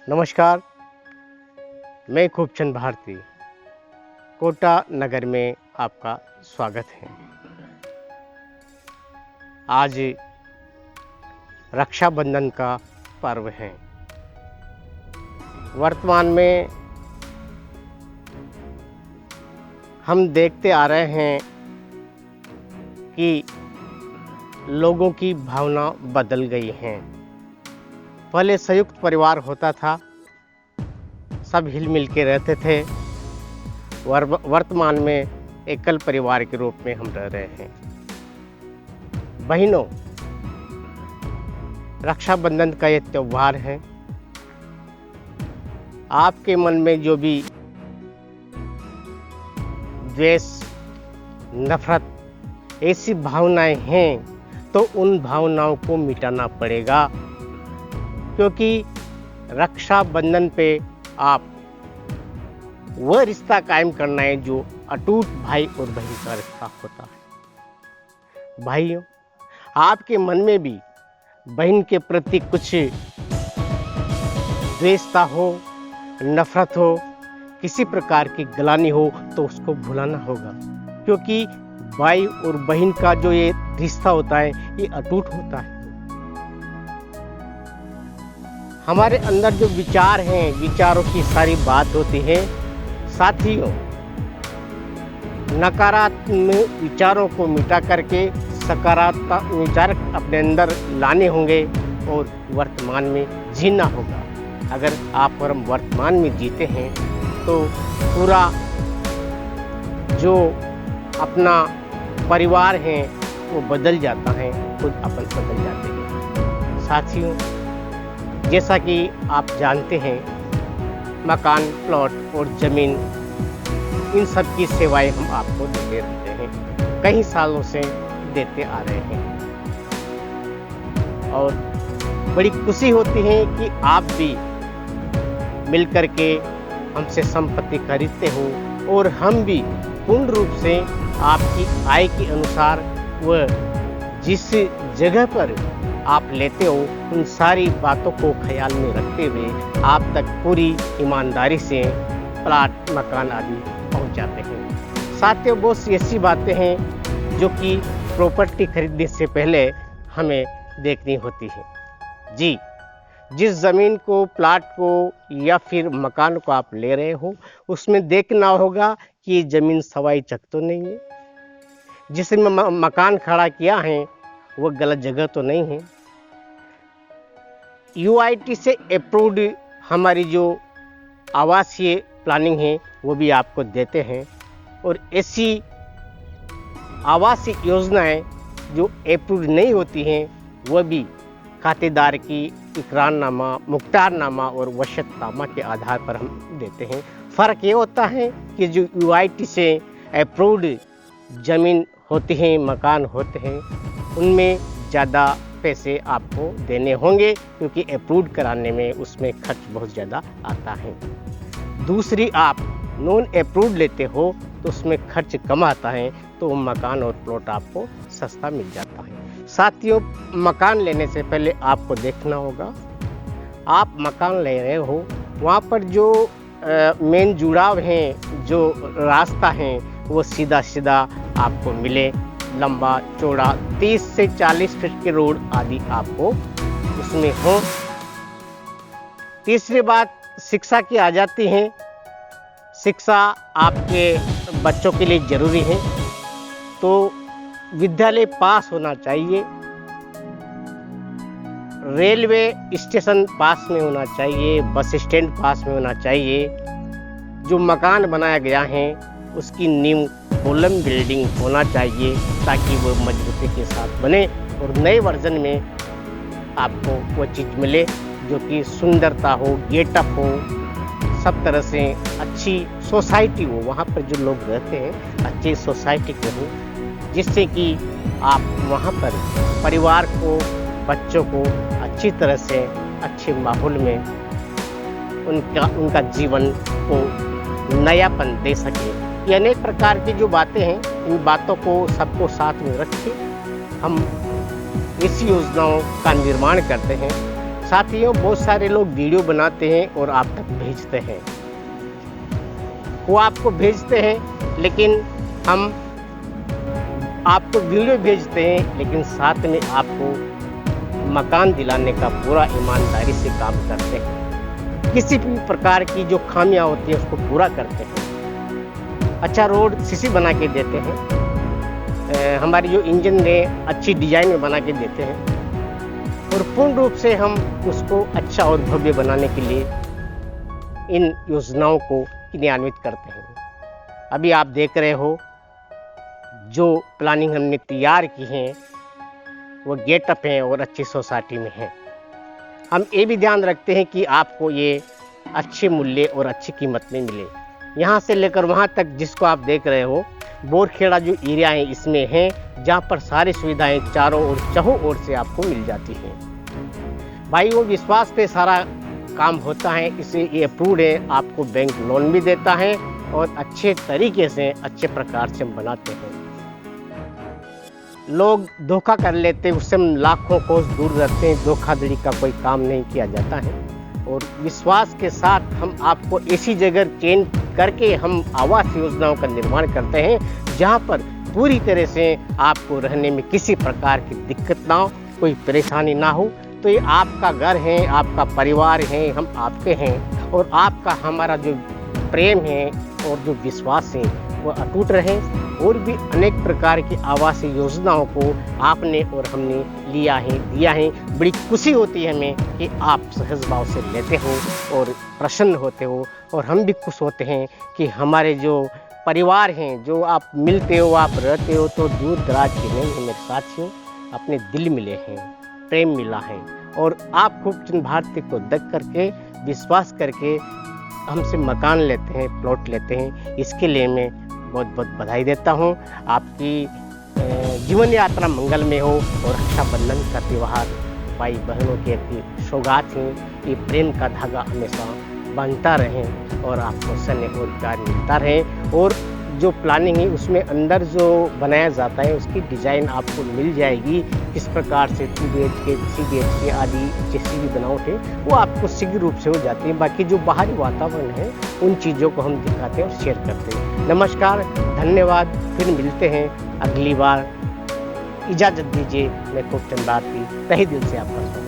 नमस्कार, मैं खूबचंद भारती कोटा नगर में आपका स्वागत है। आज रक्षाबंधन का पर्व है। वर्तमान में हम देखते आ रहे हैं कि लोगों की भावना बदल गई हैं। पहले संयुक्त परिवार होता था, सब हिल मिल के रहते थे। वर्तमान में एकल परिवार के रूप में हम रह रहे हैं। बहनों, रक्षाबंधन का ये त्यौहार है। आपके मन में जो भी द्वेष, नफरत, ऐसी भावनाएं हैं, तो उन भावनाओं को मिटाना पड़ेगा, क्योंकि रक्षाबंधन पे आप वह रिश्ता कायम करना है जो अटूट भाई और बहन का रिश्ता होता है। भाइयों, आपके मन में भी बहन के प्रति कुछ द्वेषता हो, नफरत हो, किसी प्रकार की गलानी हो, तो उसको भुलाना होगा, क्योंकि भाई और बहन का जो ये रिश्ता होता है, ये अटूट होता है। हमारे अंदर जो विचार हैं, विचारों की सारी बात होती है। साथियों, नकारात्मक विचारों को मिटा करके सकारात्मक विचार अपने अंदर लाने होंगे और वर्तमान में जीना होगा। अगर आप और हम वर्तमान में जीते हैं, तो पूरा जो अपना परिवार है वो बदल जाता है, खुद अपन बदल जाते हैं। साथियों, जैसा कि आप जानते हैं, मकान, प्लॉट और ज़मीन, इन सब की सेवाएं हम आपको देते रहते हैं, कई सालों से देते आ रहे हैं। और बड़ी खुशी होती है कि आप भी मिलकर के हमसे संपत्ति खरीदते हो, और हम भी पूर्ण रूप से आपकी आय के अनुसार वह जिस जगह पर आप लेते हो, उन सारी बातों को ख्याल में रखते हुए आप तक पूरी ईमानदारी से प्लाट, मकान आदि पहुंच जाते हैं। साथियों, बहुत सी ऐसी बातें हैं जो कि प्रॉपर्टी खरीदने से पहले हमें देखनी होती है। जी, जिस ज़मीन को, प्लाट को या फिर मकान को आप ले रहे हो, उसमें देखना होगा कि ये ज़मीन सवाई चक तो नहीं है, जिसमें मकान खड़ा किया है वो गलत जगह तो नहीं है। UIT से अप्रूव्ड हमारी जो आवासीय प्लानिंग है वो भी आपको देते हैं, और ऐसी आवासीय योजनाएं जो अप्रूव्ड नहीं होती हैं, वह भी खातेदार की इकरारनामा, मुख्तारनामा और वसीयतनामा के आधार पर हम देते हैं। फ़र्क ये होता है कि जो UIT से अप्रूव्ड ज़मीन होती हैं, मकान होते हैं, उनमें ज़्यादा पैसे आपको देने होंगे, क्योंकि अप्रूव्ड कराने में उसमें खर्च बहुत ज़्यादा आता है। दूसरी, आप नॉन अप्रूव्ड लेते हो तो उसमें खर्च कम आता है, तो मकान और प्लॉट आपको सस्ता मिल जाता है। साथियों, मकान लेने से पहले आपको देखना होगा, आप मकान ले रहे हो, वहाँ पर जो मेन जुड़ाव हैं, जो रास्ता है, वो सीधा सीधा आपको मिले, लंबा चौड़ा 30 से 40 फीट के रोड आदि आपको उसमें हो। तीसरी बात, शिक्षा की आ जाती है। शिक्षा आपके बच्चों के लिए ज़रूरी है, तो विद्यालय पास होना चाहिए, रेलवे स्टेशन पास में होना चाहिए, बस स्टैंड पास में होना चाहिए। जो मकान बनाया गया है उसकी नींव कॉलम बिल्डिंग होना चाहिए, ताकि वो मजबूती के साथ बने और नए वर्जन में आपको वो चीज़ मिले जो कि सुंदरता हो, गेटअप हो, सब तरह से अच्छी सोसाइटी हो, वहाँ पर जो लोग रहते हैं अच्छी सोसाइटी के हो, जिससे कि आप वहाँ पर परिवार को, बच्चों को अच्छी तरह से अच्छे माहौल में उनका जीवन को नयापन दे सके। ये अनेक प्रकार की जो बातें हैं, इन बातों को सबको साथ में रख के हम ऐसी योजनाओं का निर्माण करते हैं। साथियों, बहुत सारे लोग वीडियो बनाते हैं और आप तक भेजते हैं। वो आपको भेजते हैं, लेकिन हम आपको वीडियो भेजते हैं, लेकिन साथ में आपको मकान दिलाने का पूरा ईमानदारी से काम करते हैं। किसी भी प्रकार की जो खामियां होती है उसको पूरा करते हैं। अच्छा रोड सीसी बना के देते हैं, हमारी जो इंजन ने अच्छी डिजाइन में बना के देते हैं, और पूर्ण रूप से हम उसको अच्छा और भव्य बनाने के लिए इन योजनाओं को क्रियान्वित करते हैं। अभी आप देख रहे हो जो प्लानिंग हमने तैयार की है वो गेटअप है और अच्छी सोसाइटी में है। हम ये भी ध्यान रखते हैं कि आपको ये अच्छे मूल्य और अच्छी कीमत में मिले। यहाँ से लेकर वहाँ तक जिसको आप देख रहे हो, बोरखेड़ा जो एरिया है इसमें है, जहाँ पर सारी सुविधाएं चारों ओर चहों ओर से आपको मिल जाती हैं। भाई वो विश्वास पे सारा काम होता है, इसे ये अप्रूव्ड है। आपको बैंक लोन भी देता है और अच्छे तरीके से अच्छे प्रकार से हम बनाते हैं। लोग धोखा कर लेते हैं, उससे हम लाखों कोस दूर रहते हैं। धोखाधड़ी का कोई काम नहीं किया जाता है और विश्वास के साथ हम आपको ऐसी जगह चयन करके हम आवास योजनाओं का निर्माण करते हैं जहां पर पूरी तरह से आपको रहने में किसी प्रकार की दिक्कत ना हो, कोई परेशानी ना हो। तो ये आपका घर है, आपका परिवार है, हम आपके हैं, और आपका हमारा जो प्रेम है और जो विश्वास है वो अटूट रहे। और भी अनेक प्रकार की आवास योजनाओं को आपने और हमने लिया है, दिया है। बड़ी खुशी होती है हमें कि आप सहज भाव से लेते हो और प्रसन्न होते हो, और हम भी खुश होते हैं कि हमारे जो परिवार हैं, जो आप मिलते हो, आप रहते हो, तो दूर दराज के नहीं हैं मेरे साथियों, अपने दिल मिले हैं, प्रेम मिला है। और आप खूबचंद भारती को देख करके, विश्वास करके हमसे मकान लेते हैं, प्लॉट लेते हैं। इसके लिए मैं बहुत बहुत बधाई देता हूँ। आपकी जीवन यात्रा मंगलमय हो और रक्षाबंधन का त्यौहार भाई बहनों की एक सौगात है। ये प्रेम का धागा हमेशा बांधता रहे और आपको स्नेह और प्यार मिलता रहे। और जो प्लानिंग है उसमें अंदर जो बनाया जाता है उसकी डिज़ाइन आपको मिल जाएगी, किस प्रकार से 2 BHK 3 BHK आदि जैसी भी बनावट है वो आपको शीघ्र रूप से हो जाती है। बाकी जो बाहरी वातावरण है उन चीज़ों को हम दिखाते हैं और शेयर करते हैं। नमस्कार, धन्यवाद, फिर मिलते हैं अगली बार। इजाज़त दीजिए, मैं खूबचंद भारती तहे दिल से आपका